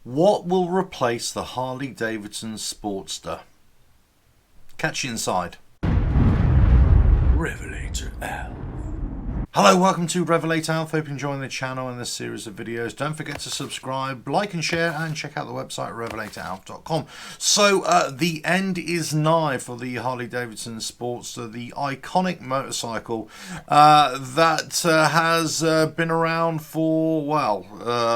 What will replace the Harley Davidson Sportster? Catch you inside. RevelatorAlf. Hello, welcome to RevelatorAlf. Hope you're enjoying the channel and this series of videos. Don't forget to subscribe, like and share, and check out the website RevelatorAlf.com. So the end is nigh for the Harley Davidson Sportster, the iconic motorcycle that has been around for, well,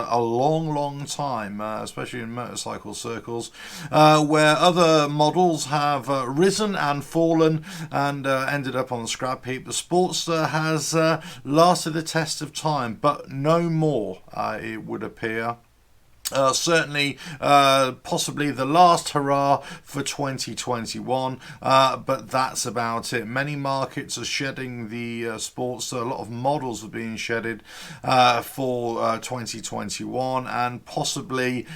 a long time, especially in motorcycle circles, where other models have risen and fallen and ended up on the scrap heap. The Sportster has lasted the test of time, but no more, it would appear. Possibly the last hurrah for 2021, but that's about it. Many markets are shedding the Sportster. A lot of models are being shedded for 2021, and possibly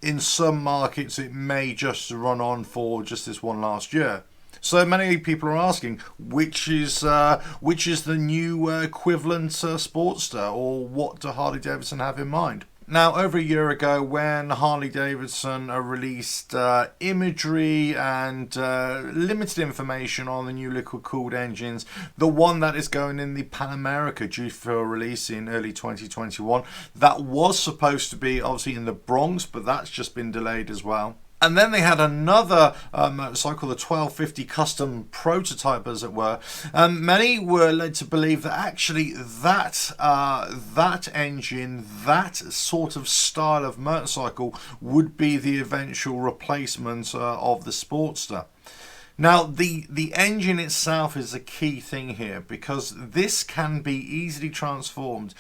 in some markets it may just run on for just this one last year. So many people are asking, which is the new equivalent Sportster, or what do Harley Davidson have in mind? Now, over a year ago, when Harley Davidson released imagery and limited information on the new liquid-cooled engines, the one that is going in the Pan America due for release in early 2021, that was supposed to be obviously in the Bronx, but that's just been delayed as well. And then they had another motorcycle, the 1250 custom prototype, as it were. And many were led to believe that actually that engine, that sort of style of motorcycle, would be the eventual replacement of the Sportster. Now, the engine itself is a key thing here, because this can be easily transformed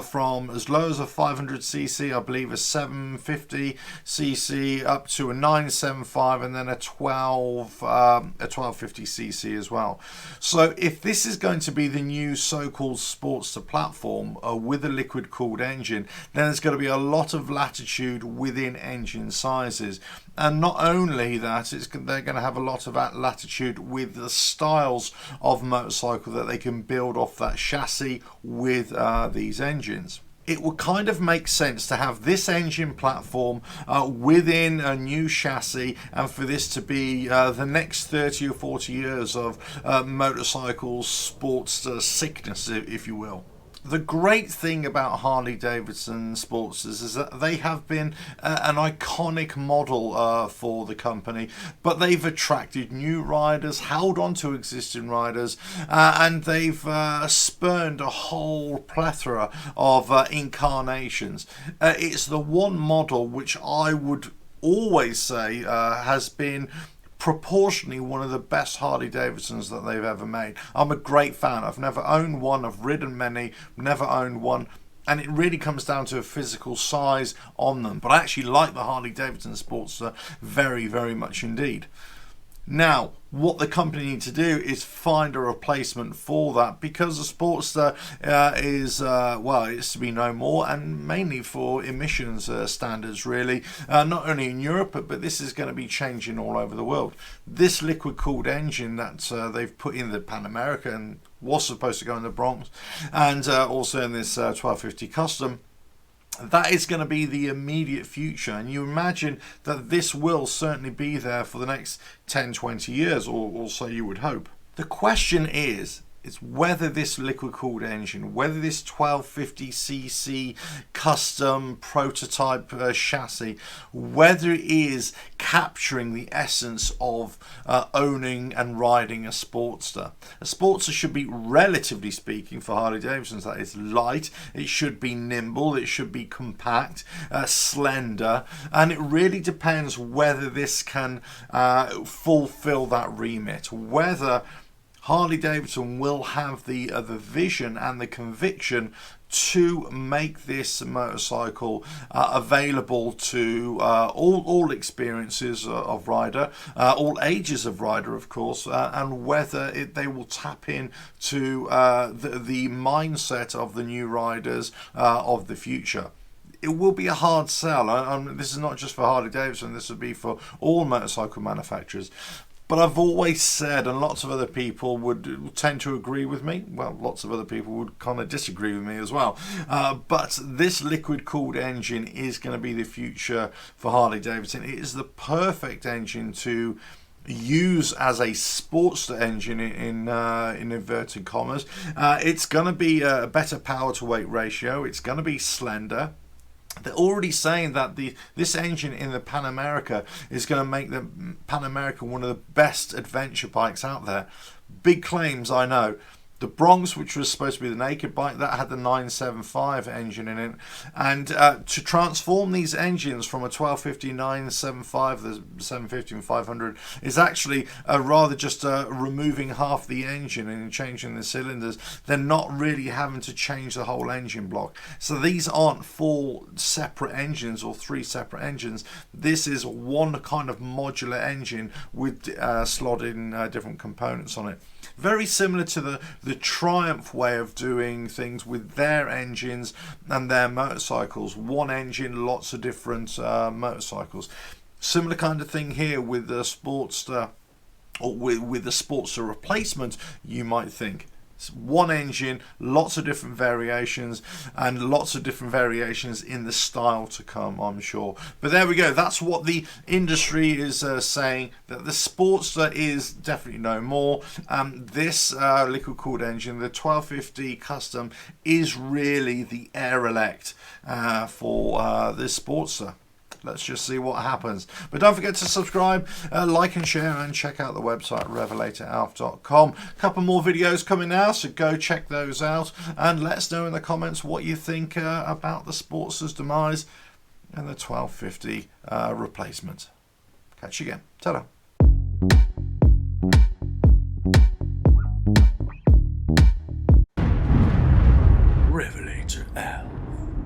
from as low as a 500cc, I believe a 750cc, up to a 975, and then a 1250cc as well. So if this is going to be the new so-called Sportster platform with a liquid-cooled engine, then there's going to be a lot of latitude within engine sizes. And not only that, they're going to have a lot of latitude with the styles of motorcycle that they can build off that chassis with these engines. It would kind of make sense to have this engine platform within a new chassis, and for this to be the next 30 or 40 years of motorcycle Sportster sickness, if you will. The great thing about Harley Davidson Sportsters is that they have been an iconic model for the company, but they've attracted new riders, held on to existing riders, and they've spurned a whole plethora of incarnations. It's the one model which I would always say has been proportionally one of the best Harley Davidsons that they've ever made. I'm a great fan. I've never owned one. I've ridden many, never owned one. And it really comes down to a physical size on them. But I actually like the Harley Davidson Sportster very, very much indeed. Now, what the company need to do is find a replacement for that, because the Sportster it's to be no more, and mainly for emissions standards, really. Not only in Europe, but this is going to be changing all over the world. This liquid-cooled engine that they've put in the Pan America and was supposed to go in the Bronx, and also in this 1250 custom, that is going to be the immediate future, and you imagine that this will certainly be there for the next 10-20 years, or so you would hope. The question is whether this liquid-cooled engine, whether this 1250cc custom prototype chassis, whether it is capturing the essence of owning and riding a Sportster. A Sportster should be, relatively speaking, for Harley Davidson, that is light, it should be nimble, it should be compact, slender, and it really depends whether this can fulfill that remit, whether Harley Davidson will have the vision and the conviction to make this motorcycle available to all experiences of rider, all ages of rider, of course, and whether they will tap in to the mindset of the new riders of the future. It will be a hard sell. This is not just for Harley Davidson, this would be for all motorcycle manufacturers. But I've always said, and lots of other people would tend to agree with me, well, lots of other people would kind of disagree with me as well, but this liquid cooled engine is going to be the future for Harley Davidson. It is the perfect engine to use as a Sportster engine in inverted commas. It's going to be a better power to weight ratio. It's going to be slender. They're already saying that this engine in the Pan America is going to make the Pan America one of the best adventure bikes out there. Big claims, I know. The Bronx, which was supposed to be the naked bike, that had the 975 engine in it. And to transform these engines from a 1250 975, the 750 and 500, is actually rather just removing half the engine and changing the cylinders. They're not really having to change the whole engine block. So these aren't 4 separate engines or 3 separate engines. This is one kind of modular engine with slotted in different components on it. Very similar to the Triumph way of doing things with their engines and their motorcycles. One engine, lots of different motorcycles. Similar kind of thing here with the Sportster, or with the Sportster replacement, you might think. One engine, lots of different variations, and lots of different variations in the style to come, I'm sure. But there we go. That's what the industry is saying, that the Sportster is definitely no more. This liquid cooled engine, the 1250 Custom, is really the Air Elect for this Sportster. Let's just see what happens. But don't forget to subscribe, like and share, and check out the website RevelatorAlf.com. A couple more videos coming now, so go check those out and let us know in the comments what you think about the Sportster's demise and the 1250 replacement. Catch you again. Ta-da.